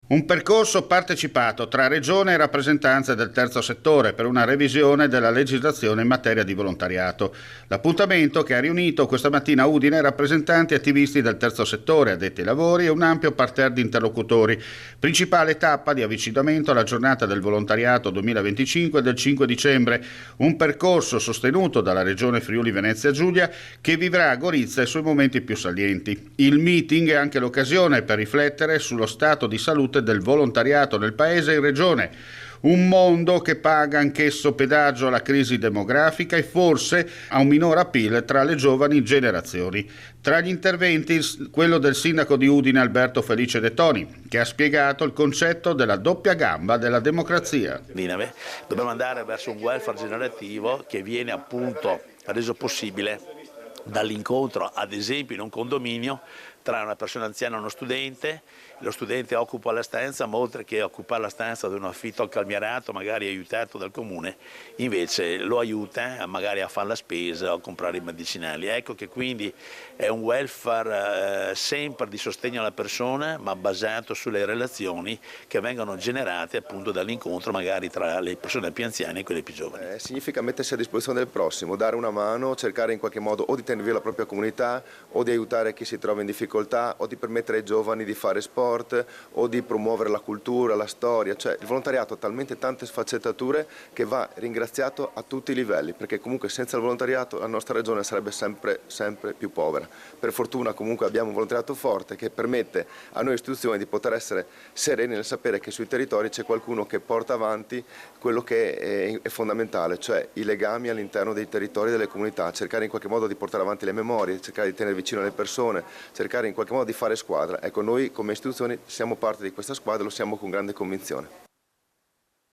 Un percorso partecipato tra Regione e rappresentanze del terzo settore per una revisione della legislazione in materia di volontariato. L'appuntamento che ha riunito questa mattina a Udine rappresentanti e attivisti del terzo settore, addetti ai lavori e un ampio parterre di interlocutori. Principale tappa di avvicinamento alla giornata del volontariato 2025 del 5 dicembre, un percorso sostenuto dalla Regione Friuli Venezia Giulia che vivrà a Gorizia i suoi momenti più salienti. Il meeting è anche l'occasione per riflettere sullo stato di salute del volontariato nel paese e in regione. Un mondo che paga anch'esso pedaggio alla crisi demografica e forse a un minore appeal tra le giovani generazioni. Tra gli interventi quello del sindaco di Udine Alberto Felice De Toni, che ha spiegato il concetto della doppia gamba della democrazia. Dobbiamo andare verso un welfare generativo che viene appunto reso possibile dall'incontro, ad esempio in un condominio, tra una persona anziana e uno studente. Lo studente occupa la stanza, ma oltre che occupare la stanza di un affitto calmierato, magari aiutato dal comune, invece lo aiuta magari a fare la spesa o a comprare i medicinali. Ecco che quindi è un welfare sempre di sostegno alla persona, ma basato sulle relazioni che vengono generate appunto dall'incontro magari tra le persone più anziane e quelle più giovani. Significa mettersi a disposizione del prossimo, dare una mano, cercare in qualche modo o di tenere viva la propria comunità o di aiutare chi si trova in difficoltà o di permettere ai giovani di fare sport o di promuovere la cultura, la storia. Cioè il volontariato ha talmente tante sfaccettature che va ringraziato a tutti i livelli, perché comunque senza il volontariato la nostra regione sarebbe sempre più povera. Per fortuna comunque abbiamo un volontariato forte che permette a noi istituzioni di poter essere sereni nel sapere che sui territori c'è qualcuno che porta avanti quello che è fondamentale, cioè i legami all'interno dei territori e delle comunità, cercare in qualche modo di portare avanti le memorie, cercare di tenere vicino le persone, cercare in qualche modo di fare squadra. Ecco, noi come istituzioni siamo parte di questa squadra e lo siamo con grande convinzione.